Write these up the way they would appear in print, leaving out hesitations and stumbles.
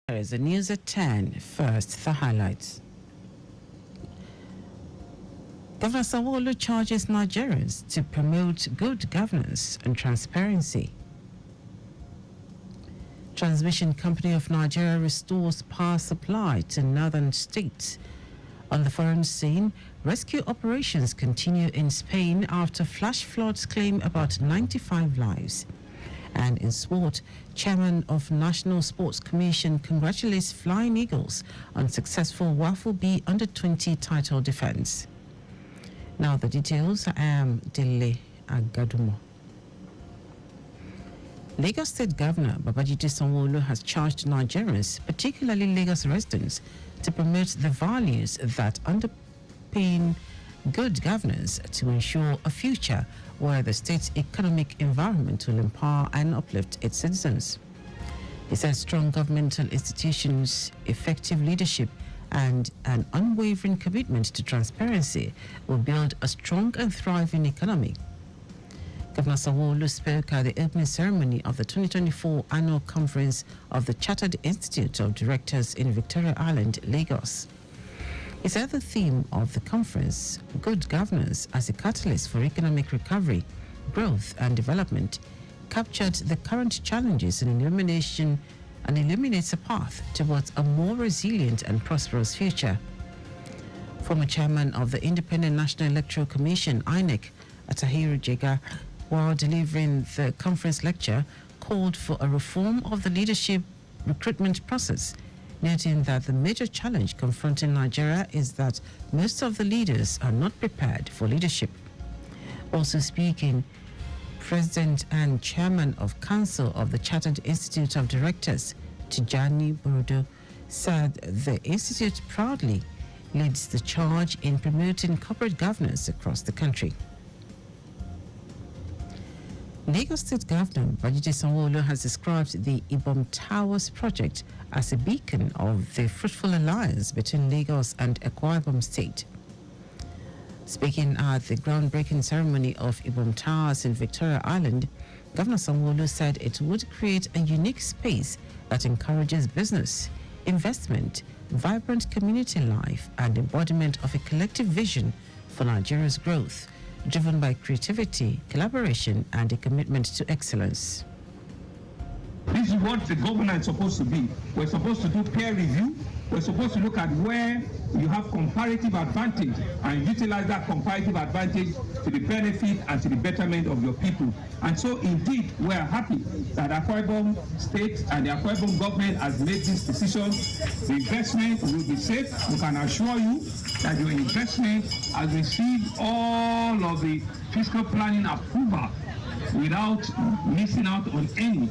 Here's the news at 10. First, the highlights. Governor Sanwo-Olu charges Nigerians to promote good governance and transparency. Transmission Company of Nigeria restores power supply to northern states. On the foreign scene, rescue operations continue in Spain after flash floods claim about 95 lives. And in sport, Chairman of National Sports Commission congratulates Flying Eagles on successful WAFL B Under-20 title defense. Now the details. I am Dele Agadumo. Lagos State Governor Babajide Sanwo-Olu has charged Nigerians, particularly Lagos residents, to promote the values that underpin good governance to ensure a future where the state's economic environment will empower and uplift its citizens. He said strong governmental institutions, effective leadership, and an unwavering commitment to transparency will build a strong and thriving economy. Governor Sanwo-Olu spoke at the opening ceremony of the 2024 annual conference of the Chartered Institute of Directors in Victoria Island, Lagos. He said the theme of the conference, Good Governance as a Catalyst for Economic Recovery, Growth and Development, captured the current challenges and illuminates a path towards a more resilient and prosperous future. Former chairman of the Independent National Electoral Commission, INEC, Atahiru Jega, while delivering the conference lecture, called for a reform of the leadership recruitment process, noting that the major challenge confronting Nigeria is that most of the leaders are not prepared for leadership. Also speaking, President and Chairman of Council of the Chartered Institute of Directors, Tijani Borodo, said the institute proudly leads the charge in promoting corporate governance across the country. Lagos State Governor Babajide Sanwo-Olu has described the Ibom Towers project as a beacon of the fruitful alliance between Lagos and Akwa Ibom State. Speaking at the groundbreaking ceremony of Ibom Towers in Victoria Island, Governor Sanwo-Olu said it would create a unique space that encourages business, investment, vibrant community life, and embodiment of a collective vision for Nigeria's growth, driven by creativity, collaboration, and a commitment to excellence. This is what the government is supposed to be. We're supposed to do peer review. We're supposed to look at where you have comparative advantage and utilize that comparative advantage to the benefit and to the betterment of your people. And so indeed, we are happy that Akwa Ibom State and the Akwa Ibom government has made this decision. The investment will be safe. We can assure you that your investment has received all of the fiscal planning approval without missing out on any.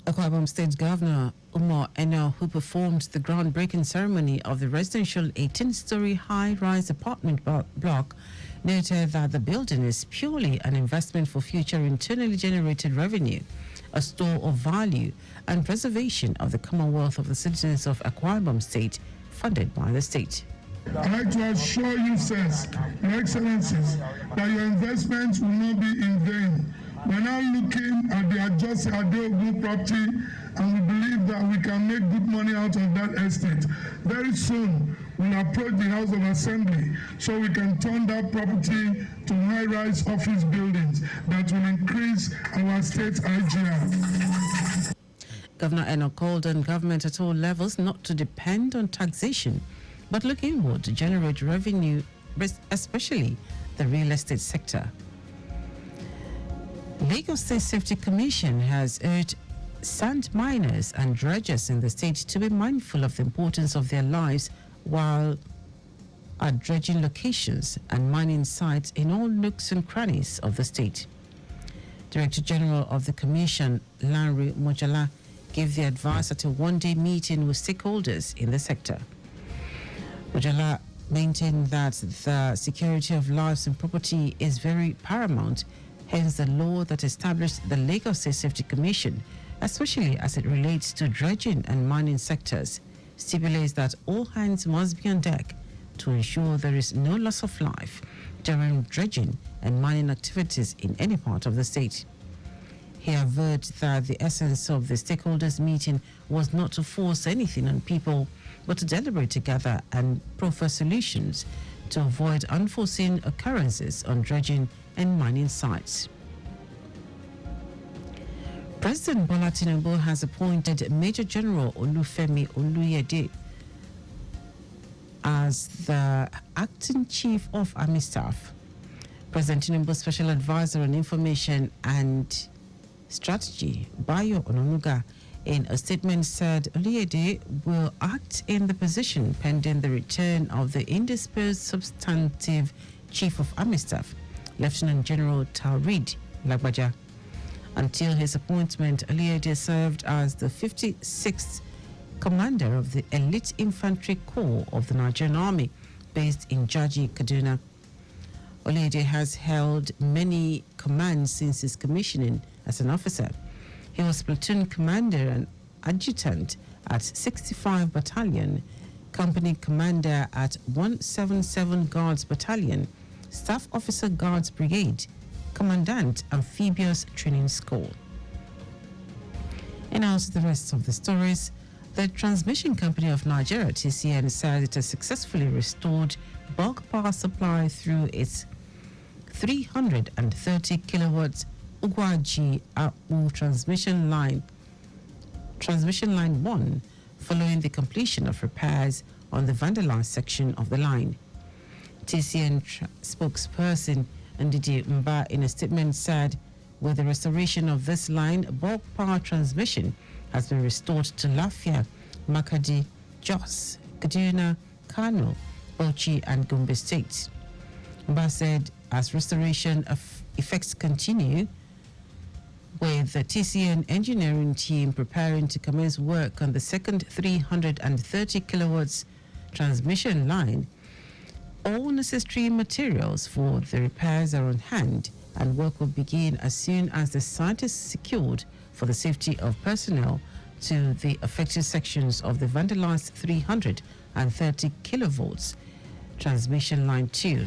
Akwa Ibom State Governor Umar Eno, who performed the groundbreaking ceremony of the residential 18-story high-rise apartment block, noted that the building is purely an investment for future internally generated revenue, a store of value, and preservation of the commonwealth of the citizens of Akwa Ibom State, funded by the state. I'd like to assure you, sirs, your excellencies, that your investments will not be in vain. We're now looking at the adjusted Dele Agadumo property, and we believe that we can make good money out of that estate. Very soon, we'll approach the House of Assembly so we can turn that property to high-rise office buildings that will increase our state's IGR. Governor Eno called on government at all levels not to depend on taxation, but look inward to generate revenue, especially the real estate sector. Lagos State Safety Commission has urged sand miners and dredgers in the state to be mindful of the importance of their lives while at dredging locations and mining sites in all nooks and crannies of the state. Director General of the Commission, Lanre Mojala, gave the advice at a one-day meeting with stakeholders in the sector. Mojala maintained that the security of lives and property is very paramount. Hence, the law that established the Lagos State Safety Commission, especially as it relates to dredging and mining sectors, stipulates that all hands must be on deck to ensure there is no loss of life during dredging and mining activities in any part of the state. He averred that the essence of the stakeholders' meeting was not to force anything on people, but to deliberate together and proffer solutions to avoid unforeseen occurrences on dredging and mining sites. President Bola Tinubu has appointed Major General Olufemi Oluyede as the acting chief of Army Staff. President Tinubu's special advisor on information and strategy, Bayo Ononuga, in a statement said Oluyede will act in the position pending the return of the indisposed substantive chief of Army Staff, Lieutenant General Taurid Lagbaja. Until his appointment, Oluyede served as the 56th commander of the Elite Infantry Corps of the Nigerian Army, based in Jaji, Kaduna. Oluyede has held many commands since his commissioning as an officer. He was platoon commander and adjutant at 65 Battalion, company commander at 177 Guards Battalion, Staff Officer Guards Brigade, Commandant Amphibious Training School. And now to the rest of the stories. The Transmission Company of Nigeria, TCN, says it has successfully restored bulk power supply through its 330 kilowatts Ugwaji Apu transmission line 1, following the completion of repairs on the vandalized section of the line. TCN spokesperson Ndidi Mba in a statement said, with the restoration of this line, bulk power transmission has been restored to Lafia, Makadi, Jos, Kaduna, Kano, Bauchi and Gombe states. Mba said as restoration effects continue, with the TCN engineering team preparing to commence work on the second 330 kilowatts transmission line, all necessary materials for the repairs are on hand and work will begin as soon as the site is secured for the safety of personnel to the affected sections of the vandalized 330 kilovolts transmission line 2.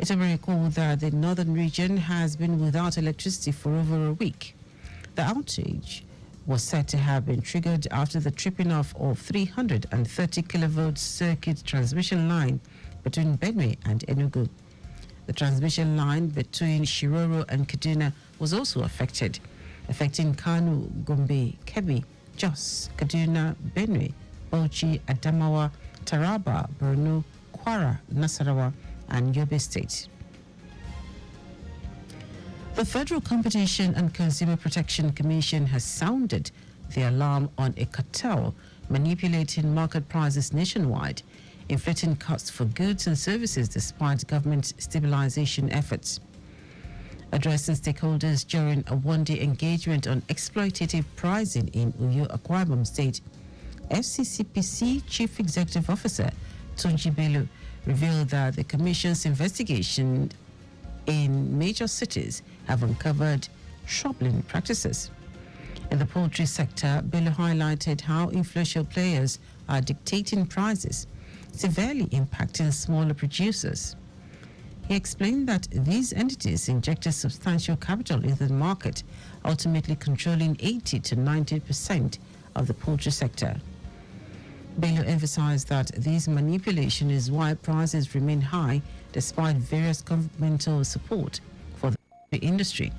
It will be recalled that the northern region has been without electricity for over a week. The outage was said to have been triggered after the tripping off of 330 kilovolts circuit transmission line between Benue and Enugu. The transmission line between Shiroro and Kaduna was also affected, affecting Kano, Gombe, Kebbi, Jos, Kaduna, Benue, Bauchi, Adamawa, Taraba, Borno, Kwara, Nasarawa, and Yobe State. The Federal Competition and Consumer Protection Commission has sounded the alarm on a cartel manipulating market prices nationwide, inflating costs for goods and services despite government stabilization efforts. Addressing stakeholders during a one-day engagement on exploitative pricing in Uyo, Akwa Ibom State, FCCPC Chief Executive Officer Tunji Bello revealed that the Commission's investigation in major cities have uncovered troubling practices. In the poultry sector, Bello highlighted how influential players are dictating prices, severely impacting smaller producers. He explained that these entities injected substantial capital into the market, ultimately controlling 80 to 90% of the poultry sector. Bello emphasized that this manipulation is why prices remain high despite various governmental support for the industry.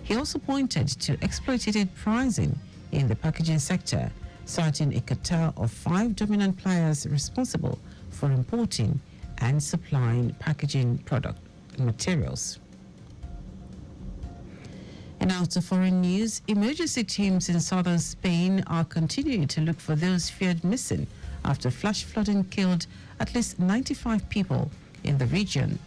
He also pointed to exploitative pricing in the packaging sector, citing a cartel of 5 dominant players responsible for importing and supplying packaging product materials. And now to foreign news, emergency teams in southern Spain are continuing to look for those feared missing after flash flooding killed at least 95 people in the region.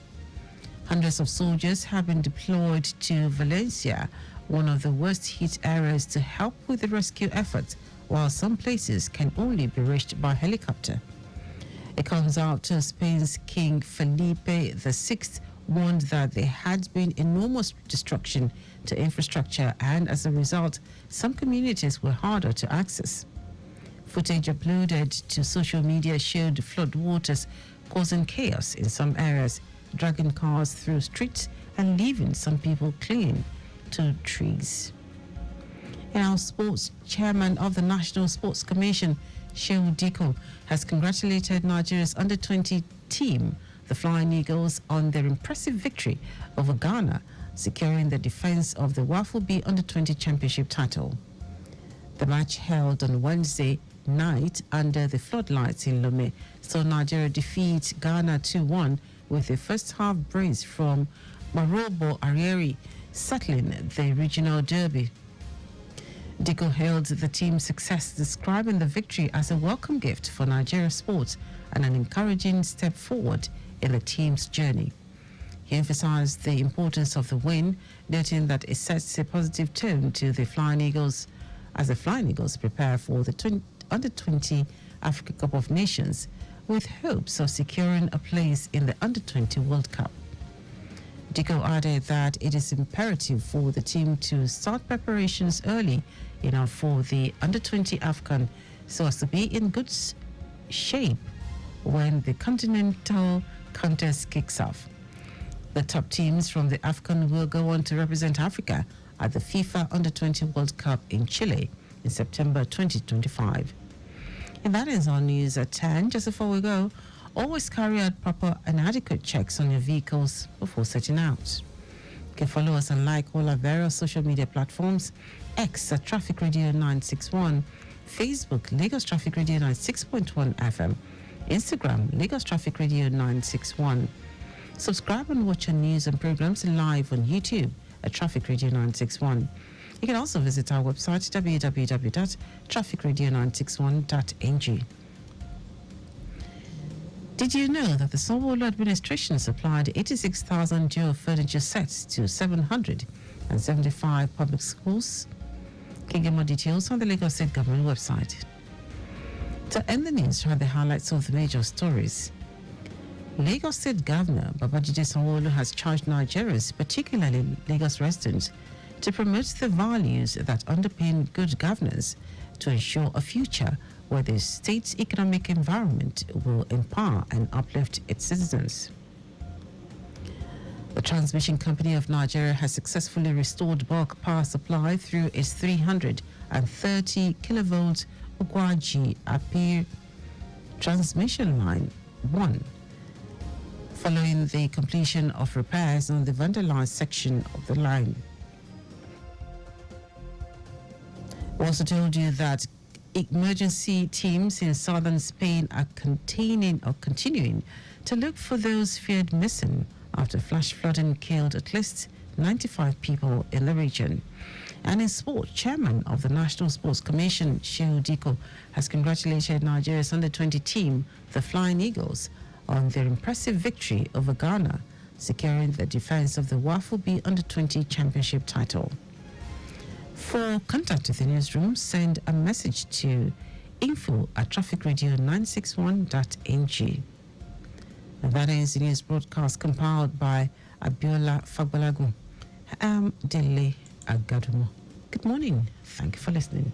Hundreds of soldiers have been deployed to Valencia, one of the worst hit areas, to help with the rescue efforts, while some places can only be reached by helicopter. It comes after Spain's King Felipe VI warned that there had been enormous destruction to infrastructure, and as a result, some communities were harder to access. Footage uploaded to social media showed floodwaters causing chaos in some areas, dragging cars through streets and leaving some people clinging to trees. Our sports chairman of the National Sports Commission, Shehu Diko, has congratulated Nigeria's under-20 team, the Flying Eagles, on their impressive victory over Ghana, securing the defense of the WAFL B under-20 championship title. The match held on Wednesday night under the floodlights in Lome saw Nigeria defeat Ghana 2-1 with a first-half brace from Marobo Arieri, settling the regional derby. Diko hailed the team's success, describing the victory as a welcome gift for Nigeria sports and an encouraging step forward in the team's journey. He emphasized the importance of the win, noting that it sets a positive tone to the Flying Eagles as the Flying Eagles prepare for the Under-20 Africa Cup of Nations, with hopes of securing a place in the Under-20 World Cup. Diko added that it is imperative for the team to start preparations early enough for the Under-20 AFCON so as to be in good shape when the continental contest kicks off. The top teams from the AFCON will go on to represent Africa at the FIFA Under-20 World Cup in Chile in September 2025. And that is our news at 10. Just before we go, always carry out proper and adequate checks on your vehicles before setting out. You can follow us and like all our various social media platforms: X at Traffic Radio 961, Facebook Lagos Traffic Radio 96.1 FM, Instagram Lagos Traffic Radio 961. Subscribe and watch our news and programs live on YouTube at Traffic Radio 961. You can also visit our website www.trafficradio961.ng. Did you know that the Sanwo-Olu administration supplied 86,000 dual furniture sets to 775 public schools? You can get more details on the Lagos State Government website. To end the news, here are the highlights of the major stories. Lagos State Governor Babajide Sanwo-Olu has charged Nigerians, particularly Lagos residents, to promote the values that underpin good governance to ensure a future where the state's economic environment will empower and uplift its citizens. The Transmission Company of Nigeria has successfully restored bulk power supply through its 330 kilovolt Ogwaji Apir Transmission Line 1, following the completion of repairs on the vandalized section of the line. We also told you that emergency teams in southern Spain are continuing to look for those feared missing after flash flooding killed at least 95 people in the region. And in sport, chairman of the National Sports Commission, Shehu Diko, has congratulated Nigeria's under-20 team, the Flying Eagles, on their impressive victory over Ghana, securing the defense of the WAFL B under-20 championship title. For contact with the newsroom, send a message to info@trafficradio961.ng. And that is the news broadcast compiled by Abiola Fagbalagun. I am Dele Agadumo. Good morning. Thank you for listening.